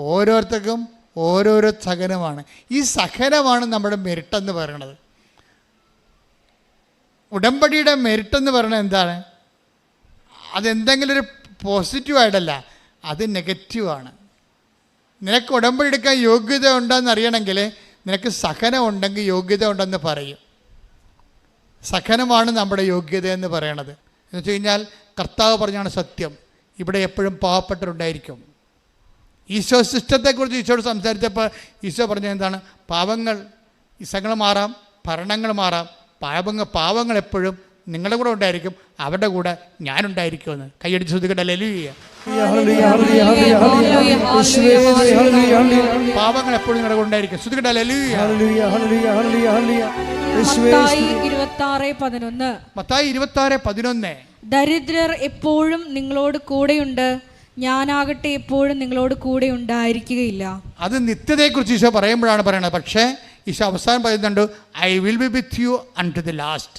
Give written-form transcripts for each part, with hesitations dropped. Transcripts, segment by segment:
ഓരോരുത്തർക്കും ഓരോരോ സഹനമാണ്. ഈ സഹനമാണ് നമ്മുടെ മെരിട്ടെന്ന് പറയുന്നത്. ഉടമ്പടിയുടെ മെരിട്ടെന്ന് പറയുന്നത് എന്താണ്? അതെന്തെങ്കിലും ഒരു പോസിറ്റീവായിട്ടല്ല, അത് നെഗറ്റീവാണ്. നിനക്ക് ഉടമ്പടി എടുക്കാൻ യോഗ്യത ഉണ്ടെന്ന് അറിയണമെങ്കിൽ നിനക്ക് സഹനം ഉണ്ടെങ്കിൽ യോഗ്യത ഉണ്ടെന്ന് പറയും. സഹനമാണ് നമ്മുടെ യോഗ്യത എന്ന് പറയണത്. എന്ന് വെച്ച് കഴിഞ്ഞാൽ കർത്താവ് പറഞ്ഞാണ് സത്യം, ഇവിടെ എപ്പോഴും പാവപ്പെട്ടവരുണ്ടായിരിക്കും. ഈശോ സിസ്റ്റത്തെക്കുറിച്ച് ഈശോയോട് സംസാരിച്ചപ്പോൾ ഈശോ പറഞ്ഞത് എന്താണ്? പാവങ്ങൾ, ഇസങ്ങൾ മാറാം, ഭരണങ്ങൾ മാറാം, പാവങ്ങൾ എപ്പോഴും നിങ്ങളുടെ കൂടെ ഉണ്ടായിരിക്കും, അവരുടെ കൂടെ ഞാനുണ്ടായിരിക്കുമെന്ന്. കൈയടിച്ച് ശ്രദ്ധിക്കട്ടെ. ഹല്ലേലൂയ. പാവങ്ങൾ എപ്പോഴും നിങ്ങളുടെ കൂടെ ഉണ്ടായിരിക്കും. ശ്രദ്ധിക്കട്ടെ. ഹല്ലേലൂയ. മത്തായി 26:11 ദരിദ്രർ എപ്പോഴും നിങ്ങളോട് കൂടെയുണ്ട്, ഞാനാകട്ടെ എപ്പോഴും നിങ്ങളോട് കൂടെ ഉണ്ടായിരിക്കുകയില്ല. അത് നിത്യതയെക്കുറിച്ച് ഈശോ പറയുമ്പോഴാണ് പറയണത്. പക്ഷേ ഈശോ അവസാനം പറയുന്നുണ്ട്, I will be with U unto the last.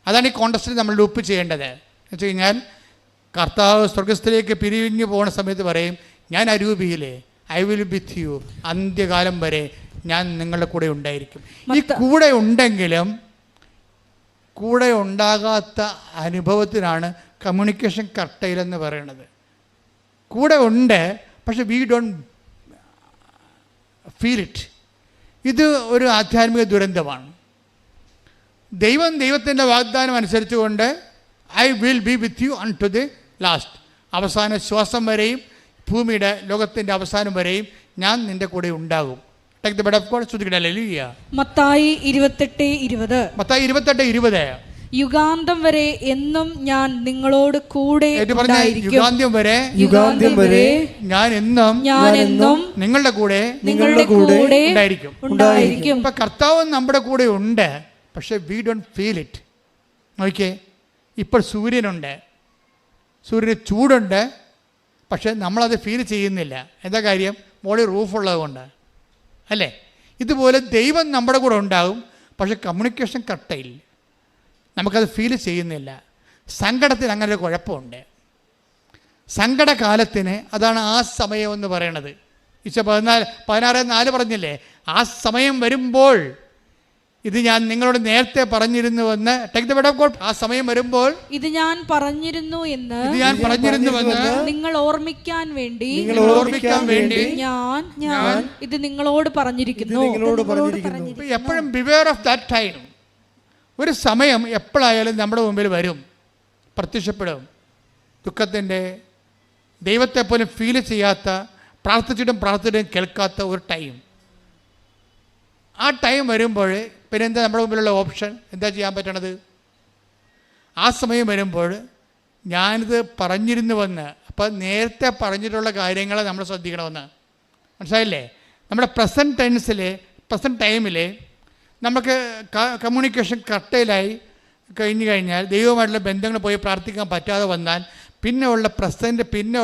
അതാണ് ഈ കോണ്ടസ്റ്റിൽ നമ്മൾ ലൂപ്പ് ചെയ്യേണ്ടത്. എന്ന് വെച്ച് കഴിഞ്ഞാൽ കർത്താവ് സ്വർഗസ്ഥയിലേക്ക് പിരിഞ്ഞു പോകുന്ന സമയത്ത് പറയും, ഞാൻ അരൂപിയിലെ I will be with you, അന്ത്യകാലം വരെ ഞാൻ നിങ്ങളുടെ കൂടെ ഉണ്ടായിരിക്കും. ഈ കൂടെ ഉണ്ടെങ്കിലും കൂടെ ഉണ്ടാകാത്ത അനുഭവത്തിനാണ് കമ്മ്യൂണിക്കേഷൻ കർട്ടയിലെന്ന് പറയുന്നത്. കൂടെ ഉണ്ട്, പക്ഷെ വി ഡോണ്ട് ഫീൽ ഇറ്റ്. ഇത് ഒരു ആധ്യാത്മിക ദുരന്തമാണ്. ദൈവത്തിൻ്റെ വാഗ്ദാനം അനുസരിച്ചുകൊണ്ട് I will be with you unto the last, അവസാന ശ്വാസം വരെയും ഭൂമിയുടെ ലോകത്തിൻ്റെ അവസാനം വരെയും ഞാൻ നിൻ്റെ കൂടെ ഉണ്ടാകും. മത്തായി 28:20 യുഗാന്തം വരെ എന്നും ഞാൻ നിങ്ങളോട് കൂടെ യുഗാന്ത്യം വരെ ഞാൻ എന്നും നിങ്ങളുടെ കൂടെ ഉണ്ടായിരിക്കും. ഇപ്പൊ കർത്താവ് നമ്മുടെ കൂടെ ഉണ്ട്, പക്ഷെ വി ഡോണ്ട് ഫീൽ ഇറ്റ്. നോക്കിയേ, ഇപ്പോൾ സൂര്യനുണ്ട്, സൂര്യന് ചൂടുണ്ട്, പക്ഷെ നമ്മളത് ഫീൽ ചെയ്യുന്നില്ല. എന്താ കാര്യം? മോളിൽ റൂഫുള്ളത് കൊണ്ട് അല്ലേ? ഇതുപോലെ ദൈവം നമ്മുടെ കൂടെ ഉണ്ടാകും, പക്ഷെ കമ്മ്യൂണിക്കേഷൻ കറക്റ്റായില്ല, നമുക്കത് ഫീൽ ചെയ്യുന്നില്ല. സങ്കടത്തിന് അങ്ങനെ ഒരു കുഴപ്പമുണ്ട്. സങ്കടകാലത്തിന് അതാണ് ആ സമയം എന്ന് പറയണത്. ഈശോ 16:4 പറഞ്ഞില്ലേ, ആ സമയം വരുമ്പോൾ ഇത് ഞാൻ നിങ്ങളോട് നേരത്തെ പറഞ്ഞിരുന്നുവെന്ന്. ആ സമയം വരുമ്പോൾ ഇത് ഞാൻ പറഞ്ഞിരുന്നു എന്ന് നിങ്ങൾ ഓർമ്മിക്കാൻ വേണ്ടി ഞാൻ ഇത് നിങ്ങളോട് പറഞ്ഞിരിക്കുന്നു. എപ്പോഴും ബിവെയർ ഓഫ് ദാറ്റ് ടൈം. ഒരു സമയം എപ്പോഴായാലും നമ്മുടെ മുമ്പിൽ വരും, പ്രത്യക്ഷപ്പെടും. ദുഃഖത്തിൻ്റെ, ദൈവത്തെ പോലും ഫീൽ ചെയ്യാത്ത, പ്രാർത്ഥിച്ചിട്ടും കേൾക്കാത്ത ഒരു ടൈം. ആ ടൈം വരുമ്പോൾ പിന്നെ എന്താ നമ്മുടെ മുമ്പിലുള്ള ഓപ്ഷൻ? എന്താ ചെയ്യാൻ പറ്റണത്? ആ സമയം വരുമ്പോൾ ഞാനിത് പറഞ്ഞിരുന്നുവെന്ന്, അപ്പം നേരത്തെ പറഞ്ഞിട്ടുള്ള കാര്യങ്ങളെ നമ്മൾ ശ്രദ്ധിക്കണമെന്ന്. മനസ്സിലായില്ലേ? നമ്മുടെ പ്രസൻറ്റ് ടൈമിൽ നമുക്ക് കമ്മ്യൂണിക്കേഷൻ കറക്റ്റായി കഴിഞ്ഞു കഴിഞ്ഞാൽ, ദൈവമായിട്ടുള്ള ബന്ധങ്ങൾ പോയി പ്രാർത്ഥിക്കാൻ പറ്റാതെ വന്നാൽ പിന്നെ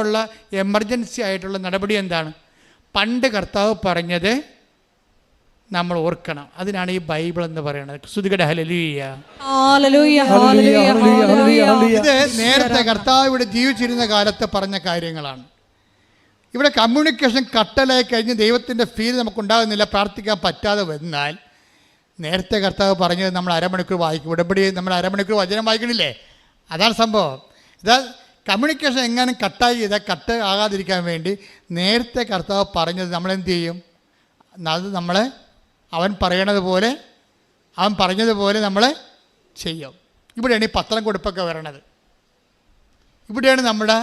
ഉള്ള എമർജൻസി ആയിട്ടുള്ള നടപടി എന്താണ്? പണ്ട് കർത്താവ് പറഞ്ഞത് നമ്മൾ ഓർക്കണം. അതിനാണ് ഈ ബൈബിൾ എന്ന് പറയുന്നത്. സ്തുതിക്കട്ടെ. ഹല്ലേലൂയ. ഇത് നേരത്തെ കർത്താവ് ഇവിടെ ജീവിച്ചിരുന്ന കാലത്ത് പറഞ്ഞ കാര്യങ്ങളാണ്. ഇവിടെ കമ്മ്യൂണിക്കേഷൻ കട്ടലായി കഴിഞ്ഞ് ദൈവത്തിൻ്റെ ഫീൽ നമുക്കുണ്ടാകുന്നില്ല, പ്രാർത്ഥിക്കാൻ പറ്റാതെ വന്നാൽ നേരത്തെ കർത്താവ് പറഞ്ഞത് നമ്മൾ അരമണിക്കൂർ വായിക്കും. ഉടമ്പടി നമ്മൾ അരമണിക്കൂർ വചനം വായിക്കണില്ലേ? അതാണ് സംഭവം. ഇതാ കമ്മ്യൂണിക്കേഷൻ എങ്ങാനും കട്ടായി ചെയ്താൽ കട്ട് ആകാതിരിക്കാൻ വേണ്ടി നേരത്തെ കർത്താവ് പറഞ്ഞത് നമ്മളെന്ത് ചെയ്യും? അത് അവൻ പറഞ്ഞതുപോലെ നമ്മൾ ചെയ്യും. ഇവിടെയാണ് ഈ പത്രം കൊടുപ്പൊക്കെ വരണത്. ഇവിടെയാണ് നമ്മുടെ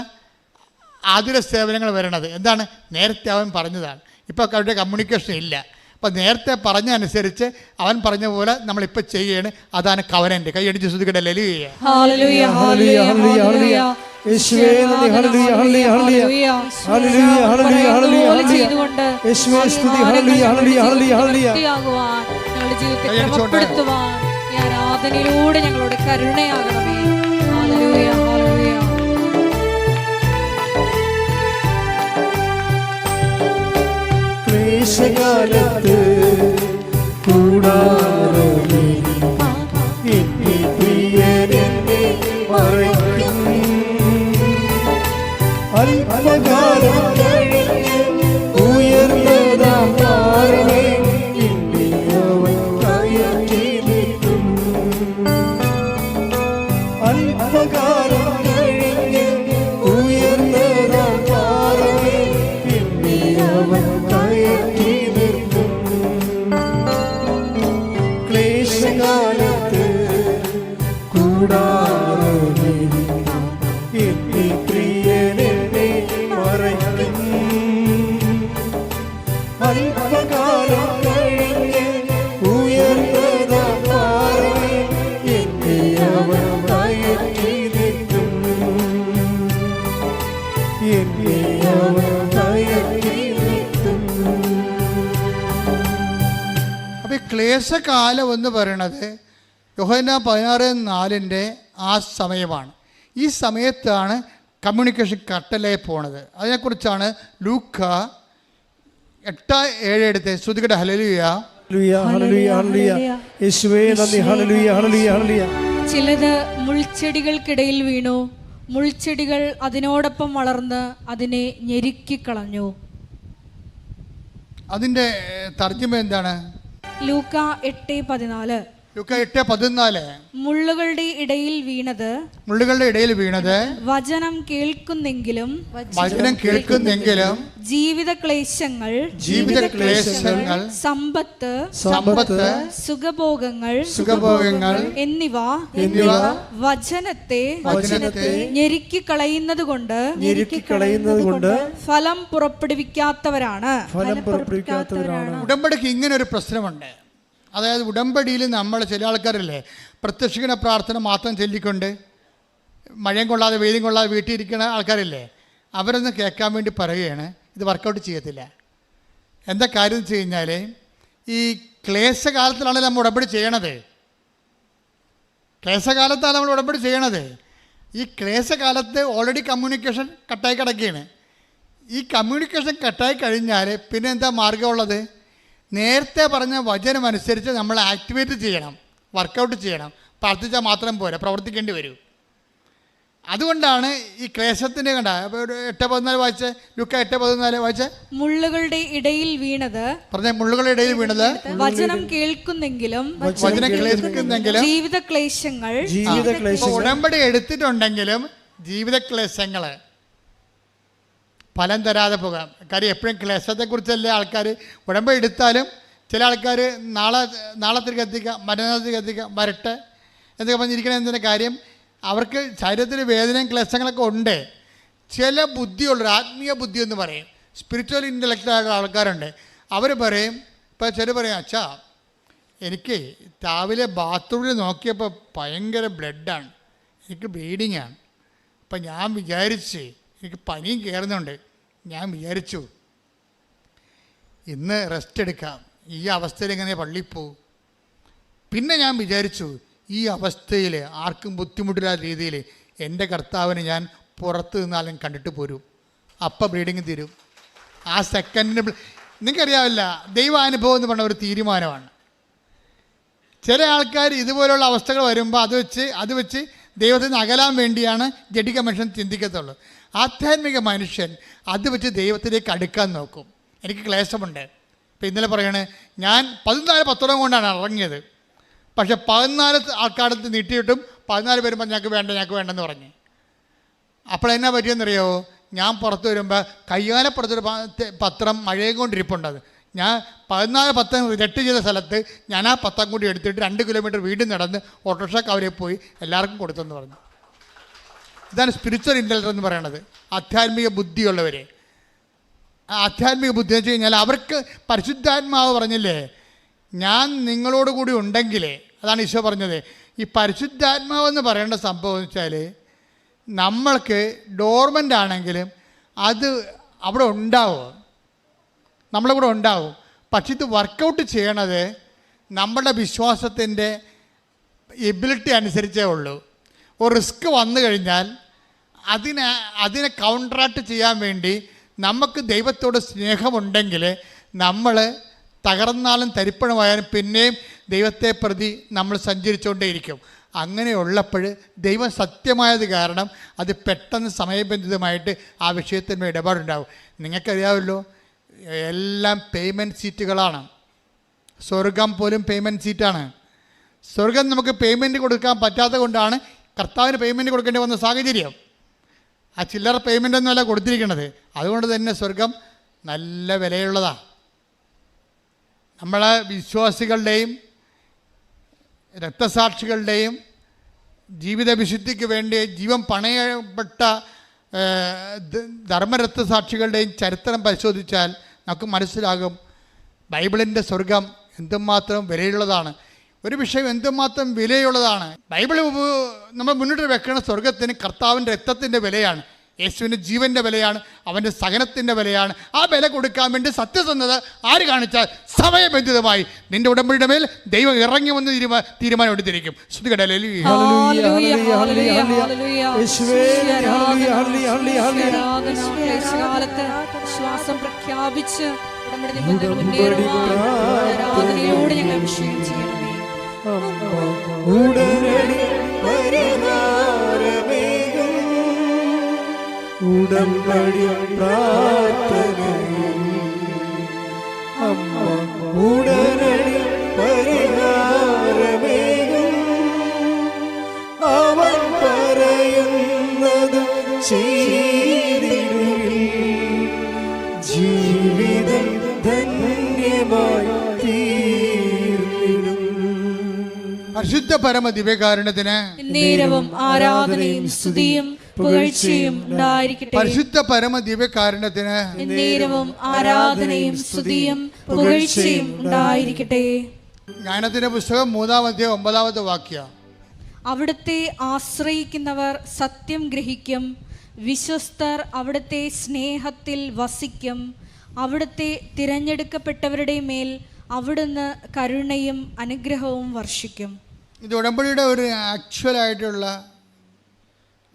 ആതുര സേവനങ്ങൾ വരണത്. എന്താണ്? നേരത്തെ അവൻ പറഞ്ഞതാണ്. ഇപ്പോൾ അവരുടെ കമ്മ്യൂണിക്കേഷൻ ഇല്ല. അപ്പം നേരത്തെ പറഞ്ഞ അനുസരിച്ച് അവൻ പറഞ്ഞ പോലെ നമ്മളിപ്പോൾ ചെയ്യാണ്. അതാണ് കവനൻ്റ്. കൈയടിച്ച് ശ്രദ്ധിക്കട്ടെ. ഹല്ലേലൂയ. ആരാധനയിലൂടെ ഞങ്ങളുടെ കരുണയാകണമേ. Hallelujah, hallelujah. ക്ലേശകാലത്ത് കൂടാരമേ എന്നെ പ്രിയനെന്നെ മറയ്ക്കും. അല്പകാലം കഴിഞ്ഞ് അല്പകാലം കഴിഞ്ഞ് ഉയർന്നതാം പാറമേൽ എന്നെ അവൻ കയറ്റി നിർത്തും. എന്നെ അവൻ കയറ്റി നിർത്തും. അപ്പോൾ ഈ ക്ലേശകാലം എന്ന് പറയണത് യോഹന്നാൻ 16:4 ആ സമയമാണ്. ഈ സമയത്താണ് കമ്മ്യൂണിക്കേഷൻ കട്ടലായി പോണത്. അതിനെക്കുറിച്ചാണ് ലൂക്ക 8:7 എടുത്ത് ശ്രുതികട ഹല്ലേലൂയ. Hallelujah, hallelujah, hallelujah. യേശുവേ നന്ദി. Hallelujah, hallelujah, hallelujah. ചിലത് മുൾച്ചെടികൾക്കിടയിൽ വീണു, മുൾച്ചെടികൾ അതിനോടൊപ്പം വളർന്ന് അതിനെ ഞെരുക്കിക്കളഞ്ഞു. അതിൻ്റെ തർജ്ജിമ എന്താണ്? ലൂക്ക 8:14. ലൂക്ക 8:14. മുള്ളുകളുടെ ഇടയിൽ വീണത് വചനം കേൾക്കുന്നെങ്കിലും ജീവിത ക്ലേശങ്ങൾ സമ്പത്ത് സുഖഭോഗങ്ങൾ എന്നിവ വചനത്തെ ഞെരുക്കിക്കളയുന്നത് കൊണ്ട് ഫലം പുറപ്പെടുവിക്കാത്തവരാണ്. ഉടമ്പടിക്ക് ഇങ്ങനെ ഒരു പ്രശ്നമുണ്ട്. അതായത് ഉടമ്പടിയിൽ നമ്മൾ ചില ആൾക്കാരല്ലേ പ്രത്യക്ഷിക്കുന്ന പ്രാർത്ഥന മാത്രം ചൊല്ലിക്കൊണ്ട് മഴയും കൊള്ളാതെ വെയിലും കൊള്ളാതെ വീട്ടിൽ ഇരിക്കുന്ന ആൾക്കാരില്ലേ, അവരൊന്ന് കേൾക്കാൻ വേണ്ടി പറയുകയാണ് ഇത് വർക്കൗട്ട് ചെയ്യത്തില്ല. എന്താ കാര്യം എന്ന് വെച്ച് കഴിഞ്ഞാൽ ഈ ക്ലേശകാലത്തിലാണ് നമ്മൾ ഉടമ്പടി ചെയ്യണത്. ക്ലേശകാലത്താണ് നമ്മൾ ഉടമ്പടി ചെയ്യണത്. ഈ ക്ലേശകാലത്ത് ഓൾറെഡി കമ്മ്യൂണിക്കേഷൻ കട്ടായി കിടക്കുകയാണ്. ഈ കമ്മ്യൂണിക്കേഷൻ കട്ടായി കഴിഞ്ഞാൽ പിന്നെ എന്താ മാർഗമുള്ളത്? നേരത്തെ പറഞ്ഞ വചനം അനുസരിച്ച് നമ്മൾ ആക്ടിവേറ്റ് ചെയ്യണം, വർക്കൗട്ട് ചെയ്യണം. പ്രാർത്ഥിച്ചാൽ മാത്രം പോരാ, പ്രവർത്തിക്കേണ്ടി വരും. അതുകൊണ്ടാണ് ഈ ക്ലേശത്തിൻ്റെ കണ്ട 8:14 വായിച്ച്, ലൂക്ക 8:14 വായിച്ച്. മുള്ളുകളുടെ ഇടയിൽ വീണത് മുള്ളുകളുടെ ഇടയിൽ വീണത് വചനം കേൾക്കുന്നെങ്കിലും ജീവിത ക്ലേശങ്ങൾ. ഉടമ്പടി എടുത്തിട്ടുണ്ടെങ്കിലും ജീവിത ക്ലേശങ്ങൾ ഫലം തരാതെ പോകാം. കാര്യം എപ്പോഴും ക്ലേശത്തെക്കുറിച്ചല്ലേ ആൾക്കാർ ഉടമ്പടി എടുത്താലും ചില ആൾക്കാർ നാളത്തേക്ക് എത്തിക്കാം, മരണത്തിലേക്ക് എത്തിക്കാം, വരട്ടെ എന്നൊക്കെ പറഞ്ഞിരിക്കണ എന്തിൻ്റെ കാര്യം? അവർക്ക് ശരീരത്തിൽ വേദനയും ക്ലേശങ്ങളൊക്കെ ഉണ്ട്. ചില ബുദ്ധിയുള്ളൊരു ആത്മീയ ബുദ്ധി എന്ന് പറയും, സ്പിരിച്വൽ ഇൻ്റലക്റ്റായിട്ടുള്ള ആൾക്കാരുണ്ട്. അവർ പറയും, ഇപ്പോൾ ചില പറയും, അച്ഛാ എനിക്ക് രാവിലെ ബാത്റൂമിൽ നോക്കിയപ്പോൾ ഭയങ്കര ബ്ലഡാണ്, എനിക്ക് ബ്ലീഡിങ്ങാണ്. അപ്പം ഞാൻ വിചാരിച്ച് എനിക്ക് പനിയും കയറുന്നുണ്ട്, ഞാൻ വിചാരിച്ചു ഇന്ന് റെസ്റ്റ് എടുക്കാം, ഈ അവസ്ഥയിൽ എങ്ങനെ പള്ളിയിൽ പോകും. പിന്നെ ഞാൻ വിചാരിച്ചു ഈ അവസ്ഥയിൽ ആർക്കും ബുദ്ധിമുട്ടില്ലാത്ത രീതിയിൽ എൻ്റെ കർത്താവിനെ ഞാൻ പുറത്ത് നിന്നാലും കണ്ടിട്ട് പോരും. അപ്പം ബ്ലീഡിങ് തീരും. ആ സെക്കൻഡിന് നിങ്ങൾക്കറിയാവില്ല, ദൈവാനുഭവം എന്ന് പറഞ്ഞ ഒരു തീരുമാനമാണ്. ചില ആൾക്കാർ ഇതുപോലുള്ള അവസ്ഥകൾ വരുമ്പോൾ അത് വെച്ച് ദൈവത്തിൽ നിന്ന് അകലാൻ വേണ്ടിയാണ് ജഡിക മനുഷ്യൻ ചിന്തിക്കത്തുള്ളൂ. ആധ്യാത്മിക മനുഷ്യൻ അത് വെച്ച് ദൈവത്തിലേക്ക് അടുക്കാൻ നോക്കും. എനിക്ക് ക്ലേശമുണ്ട്. ഇപ്പം ഇന്നലെ പറയണേ, ഞാൻ 14 കൊണ്ടാണ് ഇറങ്ങിയത്. പക്ഷെ 14 ആൾക്കാരത്ത് നീട്ടിയിട്ടും 14 പേരും പറഞ്ഞു ഞങ്ങൾക്ക് വേണ്ടെന്ന് പറഞ്ഞ്. അപ്പോൾ എന്നാ പറ്റിയെന്നറിയോ? ഞാൻ പുറത്ത് വരുമ്പോൾ കയ്യാലപ്പുറത്തൊരു പത്രം മഴയും കൊണ്ടിരിപ്പുണ്ടത്. ഞാൻ 14 പത്രം റിജക്ട് ചെയ്ത സ്ഥലത്ത് ഞാൻ ആ പത്രം കൂടി എടുത്തിട്ട് 2 കിലോമീറ്റർ വീണ്ടും നടന്ന് ഓട്ടോറിക്ഷ കവരെ പോയി എല്ലാവർക്കും കൊടുത്തെന്ന് പറഞ്ഞു. ഇതാണ് സ്പിരിച്വൽ ഇൻ്റലിജൻസ് എന്ന് പറയണത്. ആധ്യാത്മിക ബുദ്ധിയുള്ളവർ. ആധ്യാത്മിക ബുദ്ധി എന്ന് വെച്ച് കഴിഞ്ഞാൽ അവർക്ക് പരിശുദ്ധാത്മാവ് പറഞ്ഞില്ലേ, ഞാൻ നിങ്ങളോട് കൂടി ഉണ്ടെങ്കിലേ, അതാണ് ഈശോ പറഞ്ഞത്. ഈ പരിശുദ്ധാത്മാവെന്ന് പറയേണ്ട സംഭവം എന്ന് വെച്ചാൽ നമ്മൾക്ക് ഡോർമെൻ്റ് ആണെങ്കിലും അത് അവിടെ ഉണ്ടാവും, നമ്മളെ കൂടെ ഉണ്ടാവും. പക്ഷെ ഇത് വർക്കൗട്ട് ചെയ്യണത് നമ്മുടെ വിശ്വാസത്തിൻ്റെ എബിലിറ്റി അനുസരിച്ചേ ഉള്ളൂ. ഒരു റിസ്ക് വന്നു കഴിഞ്ഞാൽ അതിനെ കൗണ്ടറാക്ട് ചെയ്യാൻ വേണ്ടി നമുക്ക് ദൈവത്തോട് സ്നേഹമുണ്ടെങ്കിൽ നമ്മൾ തകർന്നാലും തരിപ്പണമായാലും പിന്നെയും ദൈവത്തെ പ്രതി നമ്മൾ സഞ്ചരിച്ചുകൊണ്ടേയിരിക്കും. അങ്ങനെയുള്ളപ്പോൾ ദൈവം സത്യമായത് കാരണം അത് പെട്ടെന്ന് സമയബന്ധിതമായിട്ട് ആ വിഷയത്തിൻ്റെ ഇടപാടുണ്ടാവും. നിങ്ങൾക്കറിയാമല്ലോ, എല്ലാം പേയ്മെൻറ്റ് സീറ്റുകളാണ്. സ്വർഗം പോലും പേയ്മെൻറ്റ് സീറ്റാണ്. സ്വർഗം നമുക്ക് പേയ്മെൻറ്റ് കൊടുക്കാൻ പറ്റാത്തത് കൊണ്ടാണ് കർത്താവിന് പേയ്മെൻറ്റ് കൊടുക്കേണ്ടി വന്ന സാഹചര്യം. ആ ചില്ലറ പേയ്മെൻ്റ് ഒന്നുമല്ല കൊടുത്തിരിക്കുന്നത്. അതുകൊണ്ട് തന്നെ സ്വർഗം നല്ല വിലയുള്ളതാണ്. നമ്മളെ വിശ്വാസികളുടെയും രക്തസാക്ഷികളുടെയും ജീവിത വിശുദ്ധിക്ക് വേണ്ടി ജീവൻ പണയപ്പെട്ട ധർമ്മരക്തസാക്ഷികളുടെയും ചരിത്രം പരിശോധിച്ചാൽ നമുക്ക് മനസ്സിലാകും, ബൈബിളിൻ്റെ സ്വർഗം എന്തുമാത്രം വിലയുള്ളതാണ്, ഒരു വിഷയം എന്തുമാത്രം വിലയുള്ളതാണ്. ബൈബിൾ നമ്മൾ മുന്നോട്ട് വെക്കുന്ന സ്വർഗത്തിന് കർത്താവിൻ്റെ രക്തത്തിൻ്റെ വിലയാണ്, യേശുവിൻ്റെ ജീവൻ്റെ വിലയാണ്, അവൻ്റെ സഹനത്തിൻ്റെ വിലയാണ്. ആ വില കൊടുക്കാൻ വേണ്ടി സത്യസന്ധത ആര് കാണിച്ചാൽ സമയബന്ധിതമായി നിന്റെ ഉടമ്പടിയുടെ മേൽ ദൈവം ഇറങ്ങി വന്ന് തീരുമാനം എടുത്തിരിക്കും. ശ്വാസം പ്രഖ്യാപിച്ച് ആരാധനയോടെ ഞങ്ങൾ അഭിഷേകം ചെയ്യണമേ. ഉടമ്പടി പ്രാർത്ഥനയും അമ്മ ഉടനടി പരിഹാരമേകും, അവൻ പറയുന്നത് ചെയ്തിടുവിൻ, ജീവിതം ധന്യമായി തീർന്നിടും. പരിശുദ്ധ പരമ ദിവ്യകാരുണ്യത്തിന് നേരവും ആരാധനയും സ്തുതിയും പുകഴ്ചയും ഉണ്ടായിരിക്കട്ടെ. പരിശുദ്ധ പരമ ദിവ്യകാരുണ്യത്തിന് നേരവും ആരാധനയും സ്തുതിയും പുകഴ്ചയും ഉണ്ടായിരിക്കട്ടെ. ജ്ഞാനത്തിന്റെ പുസ്തകം 3-ാം അധ്യായം 9-ാമത്തെ വാക്യം. അവിടുത്തെ ആശ്രയിക്കുന്നവർ സത്യം ഗ്രഹിക്കും, വിശ്വസ്തർ അവിടുത്തെ സ്നേഹത്തിൽ വസിക്കും. അവിടുത്തെ തിരഞ്ഞെടുക്കപ്പെട്ടവരുടെ മേൽ അവിടുന്ന് കരുണയും അനുഗ്രഹവും വർഷിക്കും. ഇത് ഉടമ്പടിയുടെ ഒരു ആക്ച്വലായിട്ടുള്ള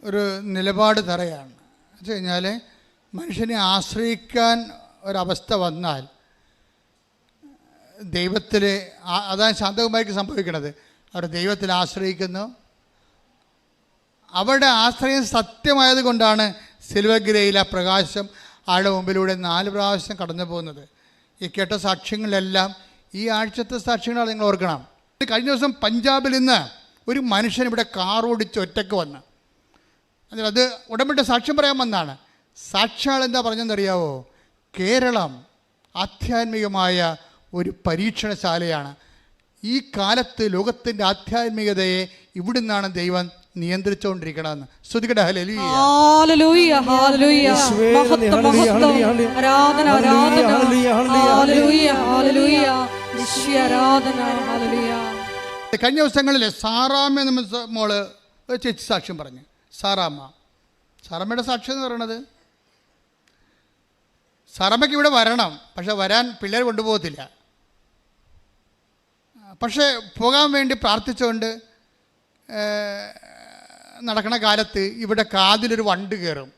ഒരു നിലപാട് തറയാണ്. എന്ന് വെച്ച് കഴിഞ്ഞാൽ മനുഷ്യനെ ആശ്രയിക്കാൻ ഒരവസ്ഥ വന്നാൽ ദൈവത്തിൽ, അതാണ് ശാന്തകുമാരിക്ക് സംഭവിക്കുന്നത്. അവർ ദൈവത്തിൽ ആശ്രയിക്കുന്നു. അവരുടെ ആശ്രയം സത്യമായത് കൊണ്ടാണ് സിൽവഗിരയിൽ ആ പ്രകാശം ആളുടെ മുമ്പിലൂടെ 4 പ്രാവശ്യം കടന്നു പോകുന്നത്. ഈ കേട്ട സാക്ഷ്യങ്ങളിലെല്ലാം ഈ ആഴ്ചത്തെ സാക്ഷ്യങ്ങളാണ് നിങ്ങൾ ഓർക്കണം. കഴിഞ്ഞ ദിവസം പഞ്ചാബിൽ നിന്ന് ഒരു മനുഷ്യൻ ഇവിടെ കാർ ഓടിച്ച് ഒറ്റയ്ക്ക് വന്ന്, അത് ഉടമ്പടി സാക്ഷ്യം പറയാൻ വന്നാണ്. സാക്ഷ്യാൾ എന്താ പറഞ്ഞെന്നറിയാവോ? കേരളം ആധ്യാത്മികമായ ഒരു പരീക്ഷണശാലയാണ്. ഈ കാലത്ത് ലോകത്തിൻ്റെ ആധ്യാത്മികതയെ ഇവിടുന്നാണ് ദൈവം നിയന്ത്രിച്ചുകൊണ്ടിരിക്കണമെന്ന്. ശ്രുതികട ഹല്ലേലൂയ. Hallelujah hallelujah. മഹത്വം മഹത്വം. ആരാധന ആരാധന. Hallelujah hallelujah. നിശ്ചയ ആരാധന. ഹല്ലേലൂയ. കഴിഞ്ഞ ദിവസങ്ങളിൽ സാറാമ്മ എന്ന മോള് ഒരു ചേച്ചി സാക്ഷ്യം പറഞ്ഞു. സാറാമ്മയുടെ സാക്ഷ്യം എന്ന് പറയുന്നത്, സാറാമ്മയ്ക്ക് ഇവിടെ വരണം, പക്ഷെ വരാൻ പിള്ളേർ കൊണ്ടുപോകത്തില്ല. പക്ഷേ പോകാൻ വേണ്ടി പ്രാർത്ഥിച്ചുകൊണ്ട് നടക്കണ കാലത്ത് ഇവിടെ കാതിലൊരു വണ്ട് കയറും.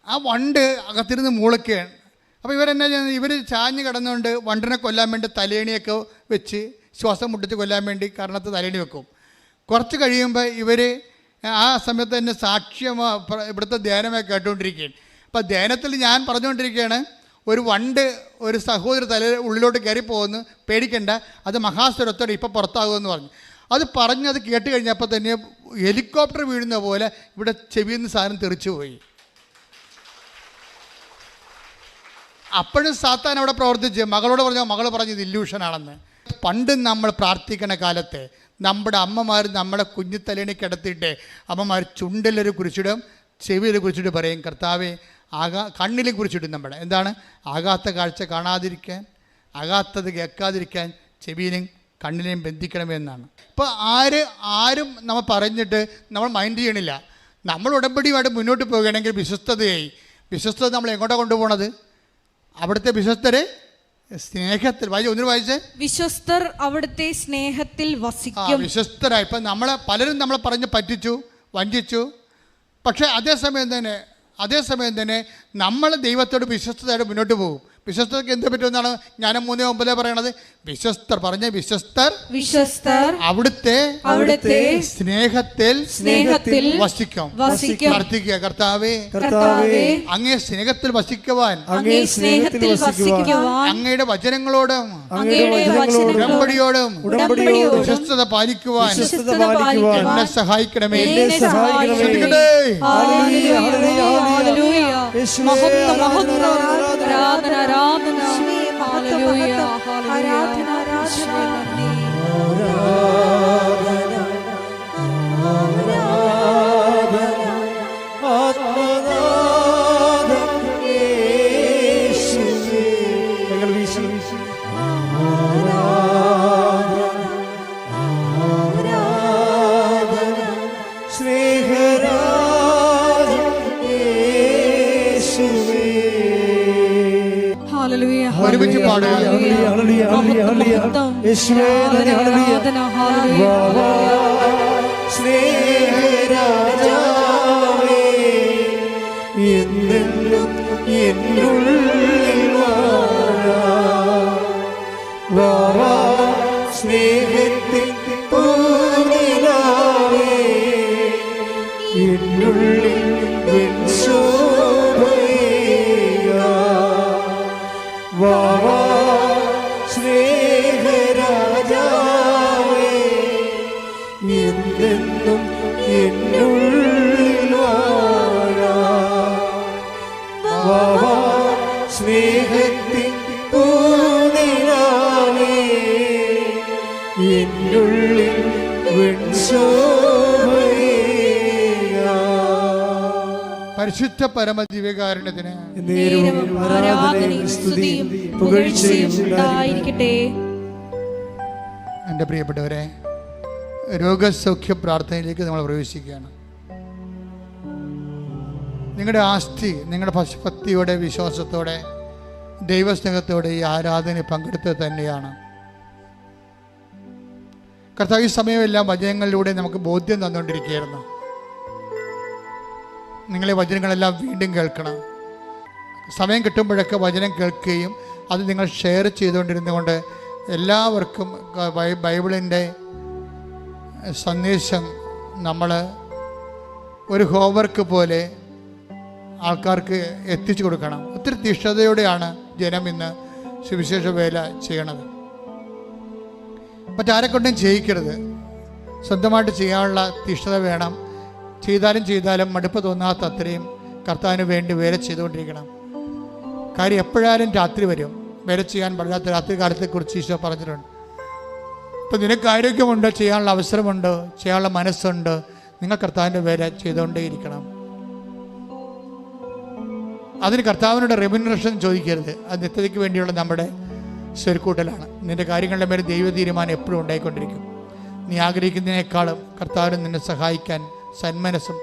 ആ വണ്ട് അകത്തിരുന്ന് മൂളക്കുകയാണ്. അപ്പോൾ ഇവരെന്നാ ചെയ്യുന്നത്? ഇവർ ചാഞ്ഞ് കിടന്നുകൊണ്ട് വണ്ടിനെ കൊല്ലാൻ വേണ്ടി തലേണിയൊക്കെ വെച്ച് ശ്വാസം മുട്ടിച്ച് കൊല്ലാൻ വേണ്ടി കാരണത്ത് തലേണി വെക്കും. കുറച്ച് കഴിയുമ്പോൾ ഇവർ ആ സമയത്ത് തന്നെ സാക്ഷ്യം ഇവിടുത്തെ ധ്യാനമൊക്കെ കേട്ടുകൊണ്ടിരിക്കുകയാണ്. അപ്പോൾ ധ്യാനത്തിൽ ഞാൻ പറഞ്ഞുകൊണ്ടിരിക്കുകയാണ്, ഒരു വണ്ട് ഒരു സഹോദരി ഉള്ളിലോട്ട് കയറി പോകുന്നു, പേടിക്കണ്ട, അത് മഹാസ്വരത്തോടെ ഇപ്പോൾ പുറത്താകുമെന്ന് പറഞ്ഞു. അത് പറഞ്ഞത് കേട്ട് കഴിഞ്ഞപ്പോൾ തന്നെ ഹെലികോപ്റ്റർ വീഴുന്ന പോലെ ഇവിടെ ചെവിയിൽ നിന്ന് സാധനം തെറിച്ചു പോയി. അപ്പോഴും സാത്താൻ അവിടെ പ്രവർത്തിച്ച് മകളോട് പറഞ്ഞു, മകൾ പറഞ്ഞു ഇത് ഇല്യൂഷനാണെന്ന്. പണ്ട് നമ്മൾ പ്രാർത്ഥിക്കണ കാലത്ത് നമ്മുടെ അമ്മമാർ നമ്മളെ കുഞ്ഞു തലേണി കിടത്തിയിട്ട് അമ്മമാർ ചുണ്ടിലൊരു കുറിച്ചിടും, ചെവിയിൽ കുറിച്ചിട്ട് പറയും, കർത്താവേ കണ്ണിൽ കുറിച്ചിടും. നമ്മുടെ എന്താണ്? ആകാത്ത കാഴ്ച കാണാതിരിക്കാൻ, ആകാത്തത് കേൾക്കാതിരിക്കാൻ ചെവിയിലും കണ്ണിനെയും ബന്ധിക്കണമെന്നാണ്. ഇപ്പോൾ ആരും നമ്മൾ പറഞ്ഞിട്ട് നമ്മൾ മൈൻഡ് ചെയ്യണില്ല. നമ്മൾ ഉടമ്പടിയുമായിട്ട് മുന്നോട്ട് പോകുകയാണെങ്കിൽ വിശ്വസ്തത നമ്മൾ എങ്ങോട്ടാണ് കൊണ്ടുപോകണത്? അവിടുത്തെ വിശ്വസ്തരെ സ്നേഹത്തിൽ വായിച്ചേ, വിശ്വസ്തർ അവിടുത്തെ സ്നേഹത്തിൽ വസിക്കും. വിശ്വസ്തരായി. ഇപ്പം പലരും നമ്മളെ പറഞ്ഞ് പറ്റിച്ചു, വഞ്ചിച്ചു. പക്ഷേ അതേസമയം തന്നെ നമ്മൾ ദൈവത്തോട് വിശ്വസ്തയോടെ മുന്നോട്ട് പോകും. വിശ്വസ്തർക്ക് എന്ത് പറ്റുമെന്നാണ് ഞാൻ 3:9 പറയണത്. വിശ്വസ്തർ അവിടുത്തെ സ്നേഹത്തിൽ വസിക്കും. പ്രാർത്ഥിക്കുക, കർത്താവേ അങ്ങേ സ്നേഹത്തിൽ വസിക്കുവാൻ, അങ്ങയുടെ വചനങ്ങളോടും ഉടമ്പടിയോടും വിശ്വസ്തത പാലിക്കുവാൻ എന്നെ സഹായിക്കണമേ. ആരാധന ആരാധന. Hallelujah hallelujah. ഞങ്ങൾ ഹല്ലേലൂയ, ഒരുമിച്ച് പാടുക. Hallelujah, hallelujah, hallelujah, hallelujah. യേശുവേ നന്ദി, ഹല്ലേലൂയ. ആരാധന, ഹല്ലേലൂയ. വാ, സ്നേഹരാജാവേ, എന്നെന്നും എന്നുള്ളിൽ വാ, സ്നേഹത്തിൻ പൂനിലാവേ, എന്നുള്ളിൽ വാ, സ്നേഹരാജാവേ, എന്നെന്നും എന്നുള്ളിൽ വാ, സ്നേഹത്തിൻ പൂനിലാവേ, എന്നുള്ളിൽ പരിശുദ്ധ പരമദിവ്യകാരുണ്യത്തിന് നേരവും ആരാധനയും സ്തുതിയും പുകഴ്ചയും ഉണ്ടായിരിക്കട്ടെ. എൻ്റെ പ്രിയപ്പെട്ടവരെ, രോഗസൗഖ്യ പ്രാർത്ഥനയിലേക്ക് നമ്മൾ പ്രവേശിക്കുകയാണ്. നിങ്ങളുടെ ആസ്തി, നിങ്ങളുടെ ഭക്തിയോടെ, വിശ്വാസത്തോടെ, ദൈവസ്നേഹത്തോടെ ഈ ആരാധന പങ്കെടുത്തത് തന്നെയാണ്. കർത്താവ് ഈ സമയമെല്ലാം വചനങ്ങളിലൂടെ നമുക്ക് ബോധ്യം തന്നുകൊണ്ടിരിക്കുകയായിരുന്നു. നിങ്ങളെ വചനങ്ങളെല്ലാം വീണ്ടും കേൾക്കണം. സമയം കിട്ടുമ്പോഴൊക്കെ വചനം കേൾക്കുകയും അത് നിങ്ങൾ ഷെയർ ചെയ്തുകൊണ്ടിരുന്നുകൊണ്ട് എല്ലാവർക്കും ബൈബിളിൻ്റെ സന്ദേശം നമ്മൾ ഒരു ഹോംവർക്ക് പോലെ ആൾക്കാർക്ക് എത്തിച്ചു കൊടുക്കണം. ഒത്തിരി തീഷ്ണതയോടെയാണ് ജനം ഇന്ന് സുവിശേഷ വേല ചെയ്യണത്. മറ്റാരെക്കൊണ്ടും ചെയ്യിക്കരുത്. സ്വന്തമായിട്ട് ചെയ്യാനുള്ള തീഷ്ണത വേണം. ചെയ്താലും മടുപ്പ് തോന്നാത്ത അത്രയും കർത്താവിന് വേണ്ടി വേല ചെയ്തുകൊണ്ടിരിക്കണം. കാര്യം എപ്പോഴാലും രാത്രി വരും. വേല ചെയ്യാൻ പറ്റാത്ത രാത്രി കാലത്തെക്കുറിച്ച് ഈശോ പറഞ്ഞിട്ടുണ്ട്. ഇപ്പം നിനക്ക് ആരോഗ്യമുണ്ട്, ചെയ്യാനുള്ള അവസരമുണ്ട്, ചെയ്യാനുള്ള മനസ്സുണ്ട്, നിങ്ങൾ കർത്താവിൻ്റെ വേല ചെയ്തുകൊണ്ടേയിരിക്കണം. അതിന് കർത്താവിനോട് റെമ്യൂണറേഷൻ ചോദിക്കരുത്. അത് നിത്യതയ്ക്ക് വേണ്ടിയുള്ള നമ്മുടെ സ്വരുക്കൂട്ടലാണ്. നിൻ്റെ കാര്യങ്ങളുടെ മേലെ ദൈവ തീരുമാനം എപ്പോഴും ഉണ്ടായിക്കൊണ്ടിരിക്കും. നീ ആഗ്രഹിക്കുന്നതിനേക്കാളും കർത്താവിന് നിന്നെ സഹായിക്കാൻ സന്മനസ്സും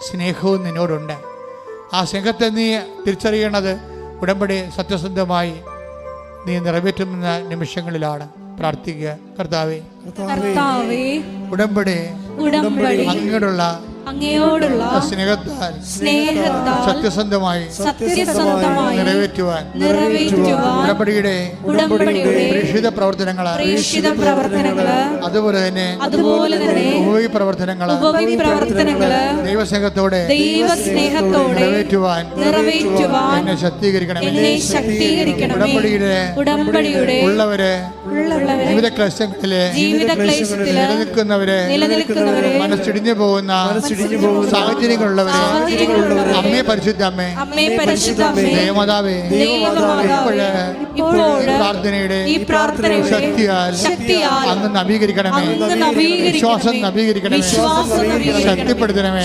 സ്നേഹവും നിന്നോടുണ്ട്. ആ സ്നേഹത്തെ നീ തിരിച്ചറിയണത് ഉടമ്പടി സത്യസന്ധമായി നീ നിറവേറ്റുന്ന നിമിഷങ്ങളിലാണ്. പ്രാർത്ഥിക്കുക. കർത്താവേ, ഉടമ്പടി അങ്ങോട്ടുള്ള സ്നേഹത്താൽ സത്യസന്ധമായി നിറവേറ്റുവാൻ ഉടമ്പടിയുടെ പ്രേക്ഷിത പ്രവർത്തനങ്ങളാൽ അതുപോലെ തന്നെ ഉപവി പ്രവർത്തനങ്ങളാൽ ദൈവസ്നേഹത്തോടെ നിറവേറ്റുവാൻ എന്നെ ശക്തീകരിക്കണമേ. ഉടമ്പടിയുടെ ഉള്ളവരെ ജീവിത ക്ലേശങ്ങളിലെ നിലനിൽക്കുന്നവരെ മനസ്സിടിഞ്ഞു പോകുന്ന സാഹചര്യങ്ങളുള്ളവരെ അമ്മേ പരിശുദ്ധ അമ്മേ ദേവമാതാവേ ഈ പ്രാർത്ഥനയുടെ ശക്തിയാൽ അങ്ങ് നവീകരിക്കണമേ. വിശ്വാസം നവീകരിക്കണമേ, ശക്തിപ്പെടുത്തണമേ.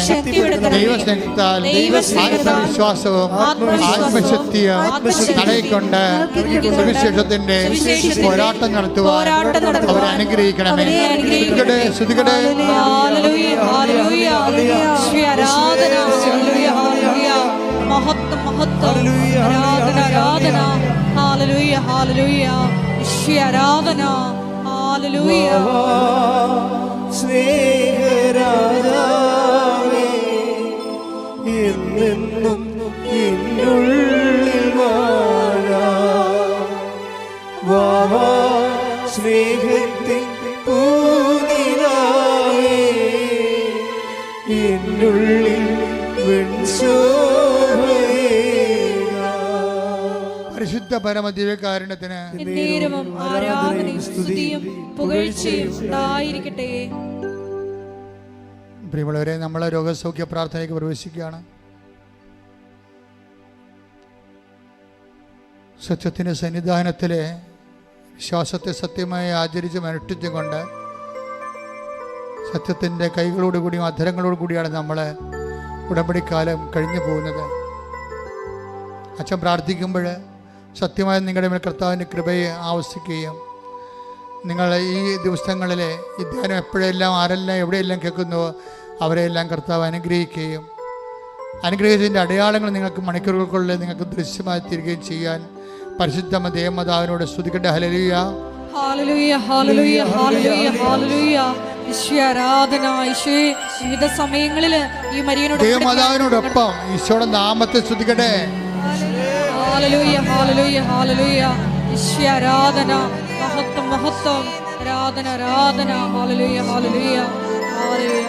ദൈവസ്നേഹത്താൽ ആത്മവിശ്വാസവും ആത്മശക്തിയും തടയിക്കൊണ്ട് സുവിശേഷത്തിന്റെ പോരാട്ടം നടത്തുവാൻ അവരെ അനുഗ്രഹിക്കണമേ. ശ്രുതികടെ സ്നേഹരാജാവേ, എന്നെന്നും എന്നുള്ളിൽ വാ, സ്നേഹത്തിൻ പൂനിലാവേ, എന്നുള്ളിൽ പരിശുദ്ധ പരമദിവ്യകാരുണ്യത്തിന് ആരാധനയും സ്തുതിയും പുകഴ്ചയും ഉണ്ടായിരിക്കട്ടെ. പ്രിയമുള്ളവരെ, നമ്മൾ രോഗസൗഖ്യ പ്രാർത്ഥനയ്ക്ക് പ്രവേശിക്കുകയാണ്. സത്യത്തിൻ്റെ സന്നിധാനത്തിലെ വിശ്വാസത്തെ സത്യമായി ആചരിച്ചും അനുഷ്ഠിച്ചും കൊണ്ട് സത്യത്തിൻ്റെ കൈകളോടുകൂടിയും അധരങ്ങളോടുകൂടിയാണ് നമ്മൾ ഉടമ്പടിക്കാലം കഴിഞ്ഞു പോകുന്നത്. അച്ഛൻ പ്രാർത്ഥിക്കുമ്പോൾ സത്യമായി നിങ്ങളുടെ മേൽ കർത്താവിൻ്റെ കൃപയെ ആവശ്യിക്കുകയും നിങ്ങൾ ഈ ദിവസങ്ങളിലെ ഈ ധ്യാനം എപ്പോഴെല്ലാം ആരെല്ലാം എവിടെയെല്ലാം കേൾക്കുന്നുവോ അവരെല്ലാം കർത്താവ് അനുഗ്രഹിക്കുകയും അനുഗ്രഹിച്ചതിൻ്റെ അടയാളങ്ങൾ നിങ്ങൾക്ക് മണിക്കൂറുകൾക്കുള്ളിൽ നിങ്ങൾക്ക് ദൃശ്യമായി തീരുകയും ചെയ്യാൻ പരിശുദ്ധ ദേവമാതാവിനോട് സ്തുതിക്കട്ടെ. Hallelujah, hallelujah, hallelujah, hallelujah, hallelujah. ഈശോയെ ആരാധന. ഈശോയെ വിവിധ സമയങ്ങളിൽ ഈ മരിയനോട് ദേവമാതാവിനോടൊപ്പം ഈശോയുടെ നാമത്തെ സ്തുതിക്കട്ടെ. Hallelujah, hallelujah, hallelujah. ഈശോയെ ആരാധന. മഹത്വം, മഹത്വം. ആരാധന, ആരാധന. Hallelujah, hallelujah, hallelujah.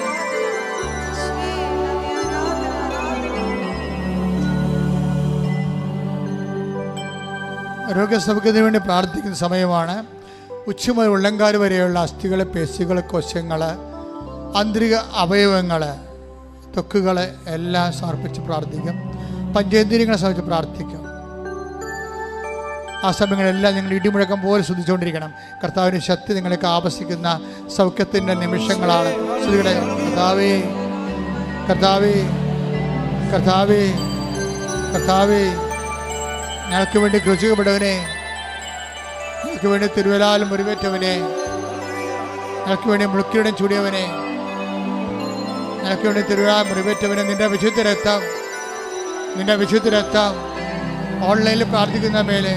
രോഗസൗഖ്യത്തിന് വേണ്ടി പ്രാർത്ഥിക്കുന്ന സമയമാണ്. ഉച്ച മുതൽ ഉള്ളങ്കാല് വരെയുള്ള അസ്ഥികൾ, പേശികൾ, കോശങ്ങൾ, ആന്തരിക അവയവങ്ങൾ, ത്വക്കുകൾ എല്ലാം സമർപ്പിച്ച് പ്രാർത്ഥിക്കും. പഞ്ചേന്ദ്രിയങ്ങളെ സമർപ്പിച്ച് പ്രാർത്ഥിക്കും. ആ സമയങ്ങളെല്ലാം നിങ്ങൾ ഇടിമുഴക്കം പോലെ ശ്രദ്ധിച്ചുകൊണ്ടിരിക്കണം. കർത്താവിൻ്റെ ശക്തി നിങ്ങൾക്ക് ആവശ്യിക്കുന്ന സൗഖ്യത്തിൻ്റെ നിമിഷങ്ങളാണ്. ശ്രുതികളെ, കർത്താവേ, കർത്താവേ, കർത്താവേ, കർത്താവേ, ഞങ്ങൾക്ക് വേണ്ടി ക്രൂശിക്കപ്പെട്ടവനെ, ഞങ്ങൾക്ക് വേണ്ടി തിരുവലാൽ മുറിവേറ്റവനെ, ഞങ്ങൾക്ക് വേണ്ടി മുളുക്കിയുടെ ചൂടിയവനെ, ഞങ്ങൾക്ക് വേണ്ടി തിരുവലാൽ മുറിവേറ്റവനെ, നിന്റെ വിശുദ്ധ രക്തം, നിന്റെ വിശുദ്ധ രക്തം ഓൺലൈനിൽ പ്രാർത്ഥിക്കുന്ന മേലെ,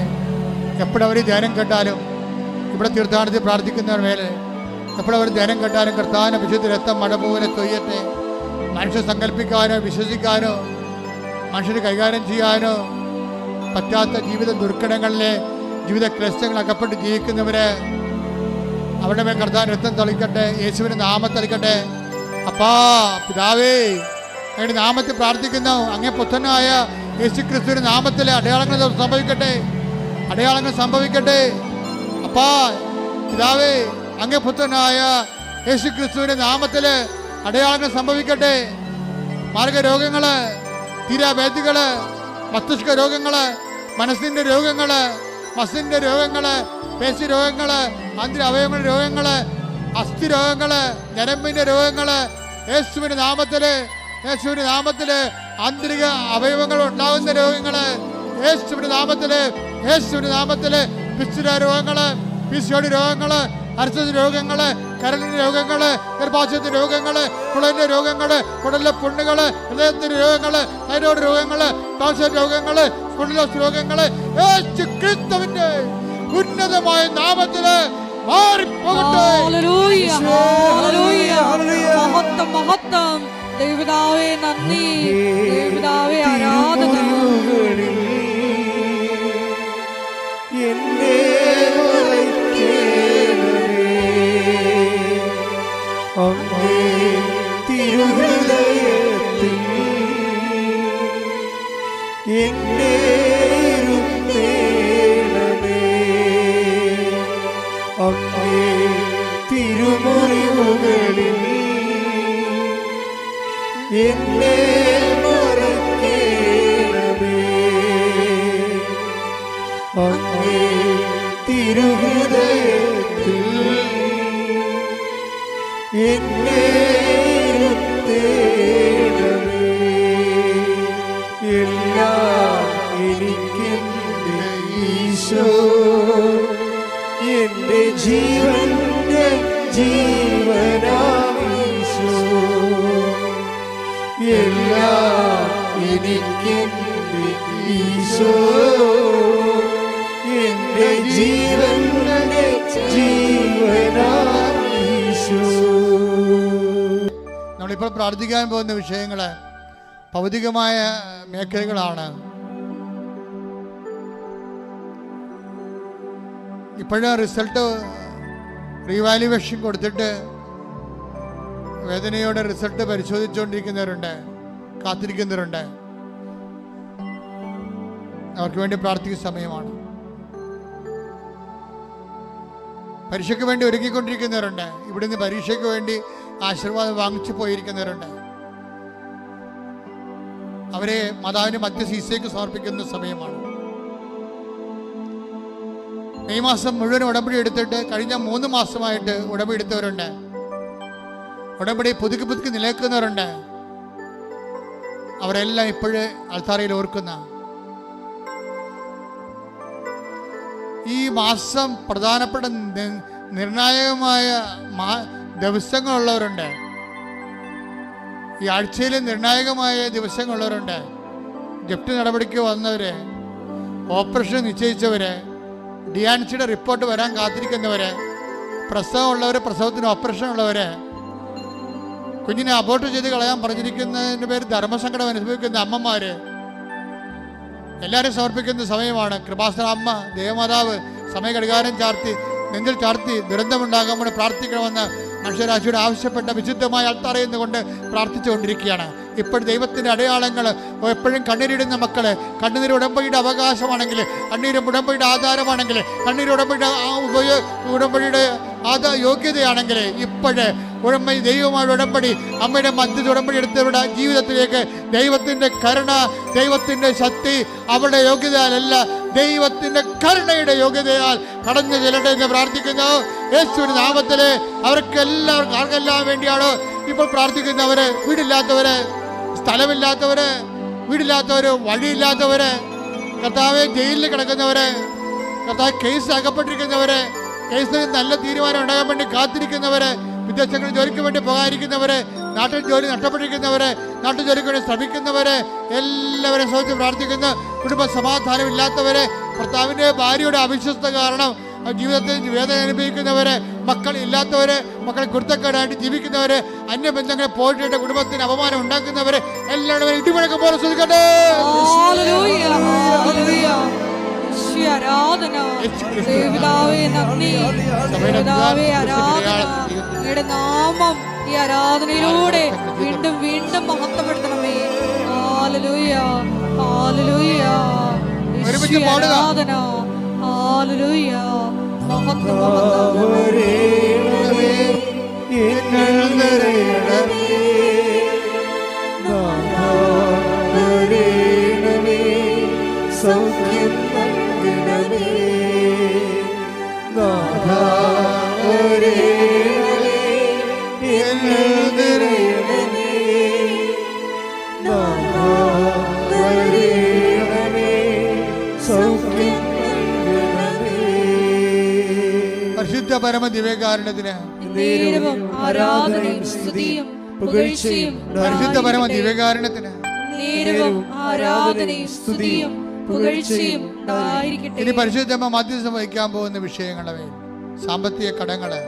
എപ്പോഴവർ ധ്യാനം കേട്ടാലും, ഇവിടെ തീർത്ഥാടനത്തിൽ പ്രാർത്ഥിക്കുന്നവർ മേലെ എപ്പോഴവർ ധ്യാനം കേട്ടാലും കർത്താവിൻ്റെ വിശുദ്ധ രക്തം മഴ പോലെ തൊയ്യട്ടെ. മനുഷ്യ സങ്കല്പിക്കാനോ വിശ്വസിക്കാനോ മനുഷ്യന് കൈകാര്യം ചെയ്യാനോ പറ്റാത്ത ജീവിത ദുർഘടങ്ങളിലെ ജീവിത ക്ലേശങ്ങൾ അകപ്പെട്ട് ജീവിക്കുന്നവര് അവരുടെ മേൽ കർത്താൻ രക്തം തളിക്കട്ടെ. യേശുവിൻ്റെ നാമം തളിക്കട്ടെ. അപ്പാ പിതാവേ, അങ്ങയുടെ നാമത്തിൽ പ്രാർത്ഥിക്കുന്നു. അങ്ങേ പുത്രനായ യേശു ക്രിസ്തുവിന്റെ നാമത്തിൽ അടയാളങ്ങൾ സംഭവിക്കട്ടെ, അടയാളങ്ങൾ സംഭവിക്കട്ടെ. അപ്പാ പിതാവേ, അങ്ങേ പുത്രനായ യേശു ക്രിസ്തുവിന്റെ നാമത്തിൽ അടയാളങ്ങൾ സംഭവിക്കട്ടെ. മാർഗരോഗങ്ങള്, തീരാവേദികള്, മസ്തിഷ്ക രോഗങ്ങള്, മനസ്സിന്റെ രോഗങ്ങള്, മസിന്റെ രോഗങ്ങള്, പേശി രോഗങ്ങള്, ആന്തരിക അവയവങ്ങളുടെ രോഗങ്ങള്, അസ്ഥി രോഗങ്ങള്, ഞരമ്പിന്റെ രോഗങ്ങള്, യേശുവിന്റെ നാമത്തില്, യേശുവിന്റെ നാമത്തില് ആന്തരിക അവയവങ്ങൾ ഉണ്ടാകുന്ന രോഗങ്ങള്, യേശുവിന്റെ നാമത്തില്, യേശുവിന്റെ നാമത്തില് പിച്ചുര രോഗങ്ങള്, പിസിയോടി രോഗങ്ങള്, അർശ രോഗങ്ങള്, കരളിന്റെ രോഗങ്ങള്, ഗർഭാശയത്തിന്റെ രോഗങ്ങള്, കുളന്റെ രോഗങ്ങള്, കുടലിലെ പുണ്ണുകള്, ഹൃദയത്തിന്റെ രോഗങ്ങള്, തൈറോയ്ഡ് രോഗങ്ങള്, ക്യാൻസർ രോഗങ്ങള്, സ്പോണ്ടിലോസിസ് രോഗങ്ങള് യേശു ക്രിസ്തുവിന്റെ ഉന്നതമായ നാമത്തില് മാറിപ്പോകട്ടെ. ഹല്ലേലൂയ, ഹല്ലേലൂയ, മഹത്വം, മഹത്വം. ദൈവപിതാവേ നന്ദി, ദൈവപിതാവേ ആരാധന. തിരുഹൃദയത്തിൽ എന്നെ ഇരുത്തേണമേ, അങ്ങേ തിരുമുറിവുകളിൽ എന്നെ മറക്കേണമേ, അങ്ങേ തിരുഹൃദയത്തിൽ എന്നെ ഇരുത്തേണമേ. എല്ലാം എനിക്കെന്റെ ഈശോ, എന്റെ ജീവന്റെ ജീവനാമീശോ, എല്ലാം എനിക്കെന്റെ ഈശോ, എന്റെ ജീവന്റെ ജീവനാമീശോ. നമ്മളിപ്പോൾ പ്രാർത്ഥിക്കാൻ പോകുന്ന വിഷയങ്ങൾ ഭൗതികമായ മേഖലകളാണ്. ഇപ്പോഴും റിസൾട്ട് റീവാലുവേഷൻ കൊടുത്തിട്ട് വേദനയോടെ റിസൾട്ട് പരിശോധിച്ചുകൊണ്ടിരിക്കുന്നവരുണ്ട്, കാത്തിരിക്കുന്നവരുണ്ട്. അവർക്ക് വേണ്ടി പ്രാർത്ഥിക്കുന്ന സമയമാണ്. പരീക്ഷയ്ക്ക് വേണ്ടി ഒരുക്കിക്കൊണ്ടിരിക്കുന്നവരുണ്ട്. ഇവിടുന്ന് പരീക്ഷയ്ക്ക് വേണ്ടി ആശീർവാദം വാങ്ങിച്ചു പോയിരിക്കുന്നവരുണ്ട്. അവരെ മാതാവിന്റെ മധ്യശീശയ്ക്ക് സമർപ്പിക്കുന്ന സമയമാണ്. മെയ് മാസം മുഴുവൻ ഉടമ്പടി എടുത്തിട്ട് കഴിഞ്ഞ 3 മാസമായിട്ട് ഉടമ്പടി എടുത്തവരുണ്ട്. ഉടമ്പടി പുതുക്കി പുതുക്കി നിലനിൽക്കുന്നവരുണ്ട്. അവരെല്ലാം ഇപ്പോഴേ അൾത്താരയിൽ ഓർക്കുന്ന ഈ മാസം പ്രധാനപ്പെട്ട നിർണായകമായ ദിവസങ്ങളുള്ളവരുണ്ട്. ഈ ആഴ്ചയിൽ നിർണായകമായ ദിവസങ്ങളുള്ളവരുണ്ട്. ജപ്തി നടപടിക്ക് വന്നവര്, ഓപ്പറേഷൻ നിശ്ചയിച്ചവര്, ഡിയാൻസിയുടെ റിപ്പോർട്ട് വരാൻ കാത്തിരിക്കുന്നവര്, പ്രസവമുള്ളവര്, പ്രസവത്തിന് ഓപ്പറേഷൻ ഉള്ളവര്, കുഞ്ഞിനെ അബോർട്ട് ചെയ്ത് കളയാൻ പറഞ്ഞിരിക്കുന്നതിൻ്റെ പേര് ധർമ്മസങ്കടം അനുഭവിക്കുന്ന അമ്മമാര്, എല്ലാവരും സമർപ്പിക്കുന്ന സമയമാണ്. കൃപാസന അമ്മ ദേവമാതാവ് സമയ ഘടികാരം ചാർത്തി നെഞ്ചിൽ ചാർത്തി ദുരന്തമുണ്ടാകാൻ പ്രാർത്ഥിക്കണമെന്ന് മനുഷ്യരാശിയുടെ ആവശ്യപ്പെട്ട വിശുദ്ധമായ അൾത്താറയിൽ നിന്നുകൊണ്ട് പ്രാർത്ഥിച്ചുകൊണ്ടിരിക്കുകയാണ്. ഇപ്പോൾ ദൈവത്തിൻ്റെ അടയാളങ്ങൾ എപ്പോഴും കണ്ണീരിടുന്ന മക്കള്, കണ്ണുനീര് ഉടമ്പടിയുടെ അവകാശമാണെങ്കിൽ, കണ്ണീര് ഉടമ്പടിയുടെ ആധാരമാണെങ്കിൽ, കണ്ണീര് ഉടമ്പടിയുടെ യോഗ്യതയാണെങ്കിൽ, ഇപ്പോഴ് ദൈവമായ ഉടമ്പടി, അമ്മയുടെ മധ്യ ഉടമ്പടി എടുത്തവരുടെ ജീവിതത്തിലേക്ക് ദൈവത്തിൻ്റെ കരുണ, ദൈവത്തിൻ്റെ ശക്തി അവരുടെ യോഗ്യതയാലല്ല, ദൈവത്തിൻ്റെ കരുണയുടെ യോഗ്യതയാൽ കടന്നു ചെല്ലട്ടെ എന്ന് പ്രാർത്ഥിക്കുന്നു. യേശുവിന്റെ നാമത്തില് ആർക്കെല്ലാം വേണ്ടിയാണ് ഇപ്പോൾ പ്രാർത്ഥിക്കുന്നവര്, വീടില്ലാത്തവര്, സ്ഥലമില്ലാത്തവര്, വീടില്ലാത്തവര്, വഴിയില്ലാത്തവര്, കർത്താവെ ജയിലിൽ കിടക്കുന്നവര്, കർത്താവ് കേസ് അകപ്പെട്ടിരിക്കുന്നവര്, കേസിന് നല്ല തീരുമാനം ഉണ്ടാകാൻ വേണ്ടി കാത്തിരിക്കുന്നവര്, വിദേശങ്ങളിൽ ജോലിക്ക് വേണ്ടി പോകാതിരിക്കുന്നവര്, നാട്ടിൽ ജോലി നഷ്ടപ്പെട്ടിരിക്കുന്നവര്, നാട്ടിൽ ജോലിക്ക് വേണ്ടി ശ്രമിക്കുന്നവര്, എല്ലാവരും ശ്രമിച്ച് പ്രാർത്ഥിക്കുന്ന, കുടുംബ സമാധാനം ഇല്ലാത്തവര്, ഭർത്താവിൻ്റെ ഭാര്യയുടെ അവിശ്വസ്ത കാരണം ജീവിതത്തിൽ വേദന അനുഭവിക്കുന്നവര്, മക്കൾ ഇല്ലാത്തവര്, മക്കളെ കുരുത്തക്കേടായിട്ട് ജീവിക്കുന്നവര്, അന്യബന്ധങ്ങളെ പോയിട്ട് കുടുംബത്തിന് അപമാനം ഉണ്ടാക്കുന്നവര്, എല്ലാവരും ഇടിമുഴക്കം പോലെ ശ്രദ്ധിക്കട്ടെ. നാമം ഈ ആരാധനയിലൂടെ വീണ്ടും വീണ്ടും മഹത്വപ്പെടുത്തണമേ. ഹല്ലേലൂയ, ഹല്ലേലൂയ, ആരാധന, ഹല്ലേലൂയ, മഹത്വം, സൗഖ്യം നൽകണമേ, നാഥാ പരിശുദ്ധ പരമ ദിവ്യകാരുണ്യത്തിന് ആരാധനയും സ്തുതിയും പുകഴ്ചയും, പരിശുദ്ധ പരമ ദിവ്യകാരുണ്യത്തിന് ആരാധനയും സ്തുതിയും പുകഴ്ചയും ഉണ്ടായിരിക്കട്ടെ. ഇനി പരിശുദ്ധമ്മ മധ്യസ്ഥം വഹിക്കാൻ പോകുന്ന വിഷയങ്ങളെ സാമ്പത്തിക കടങ്ങള്,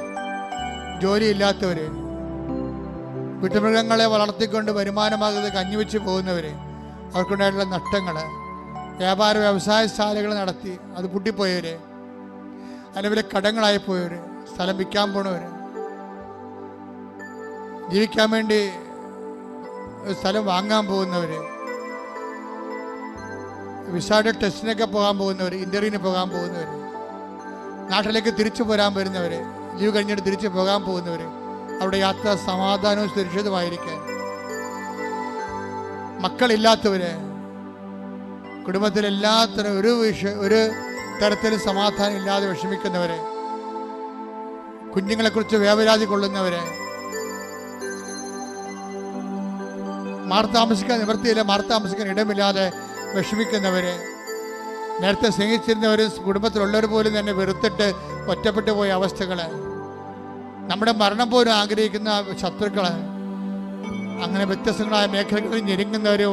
ജോലിയില്ലാത്തവര്, വീട്ടുമൃഗങ്ങളെ വളർത്തിക്കൊണ്ട് വരുമാനമാകാതെ കഞ്ഞിവെച്ച് പോകുന്നവര്, അവർക്കുണ്ടായിട്ടുള്ള നഷ്ടങ്ങള്, വ്യാപാര വ്യവസായശാലകൾ നടത്തി അത് പൂട്ടിപ്പോയവര്, അല്ലെങ്കിൽ കടങ്ങളായി പോയവര്, സ്ഥലം വിൽക്കാൻ പോണവര്, ജീവിക്കാൻ വേണ്ടി സ്ഥലം വാങ്ങാൻ പോകുന്നവര്, വിസയുടെ ടെസ്റ്റിനൊക്കെ പോകാൻ പോകുന്നവർ, ഇന്റർവ്യൂവിന് പോകാൻ പോകുന്നവർ, നാട്ടിലേക്ക് തിരിച്ചു പോരാൻ വരുന്നവർ, ലീവ് കഴിഞ്ഞിട്ട് തിരിച്ചു പോകാൻ പോകുന്നവർ, അവിടെ യാത്ര സമാധാനവും സുരക്ഷിതമായിരിക്കാൻ, മക്കളില്ലാത്തവര്, കുടുംബത്തിൽ എല്ലാത്തരം ഒരു തരത്തിലും സമാധാനം ഇല്ലാതെ വിഷമിക്കുന്നവര്, കുഞ്ഞുങ്ങളെക്കുറിച്ച് വേവലാതി കൊള്ളുന്നവര്, മാർത്താമസിക്കാൻ നിവൃത്തിയില്ല, മാർത്താമസിക്കാൻ ഇടമില്ലാതെ വിഷമിക്കുന്നവര്, നേരത്തെ സ്നേഹിച്ചിരുന്നവർ കുടുംബത്തിലുള്ളവർ പോലും തന്നെ വെറുത്തിട്ട് ഒറ്റപ്പെട്ടു പോയ അവസ്ഥകള്, നമ്മുടെ മരണം പോലും ആഗ്രഹിക്കുന്ന ശത്രുക്കള്, അങ്ങനെ വ്യത്യസ്തങ്ങളായ മേഖലകളിൽ ഞെരുങ്ങുന്നവര്,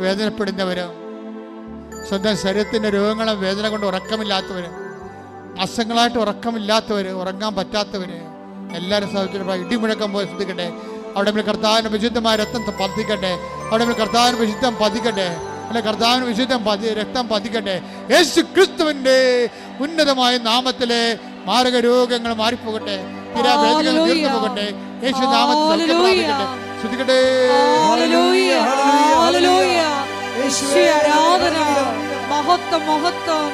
വേദനപ്പെടുന്നവര്, സ്വന്തം ശരീരത്തിൻ്റെ രോഗങ്ങളും വേദന കൊണ്ട് ഉറക്കമില്ലാത്തവര്, മാസങ്ങളായിട്ട് ഉറക്കമില്ലാത്തവര്, ഉറങ്ങാൻ പറ്റാത്തവര്, എല്ലാവരും സാധിച്ചിട്ട് ഇടിമുഴക്കം പോലെ ശ്രദ്ധിക്കട്ടെ. അവിടെ കർത്താവിന് വിശുദ്ധമായ രക്തം പതിക്കട്ടെ, അവിടെ കർത്താവിന് വിശുദ്ധം പതിക്കട്ടെ, അല്ലെ കർത്താവിന് വിശുദ്ധം രക്തം പതിക്കട്ടെ. യേശു ക്രിസ്തുവിന്റെ ഉന്നതമായ നാമത്തിലെ മാരക രോഗങ്ങൾ മാറിപ്പോകട്ടെ, തീരാവേദനകൾ തീർന്നു പോകട്ടെ, യേശു നാമത്തിൽ ശ്രദ്ധിക്കട്ടെ. ആരാധന, മഹത്വം, മഹത്വം.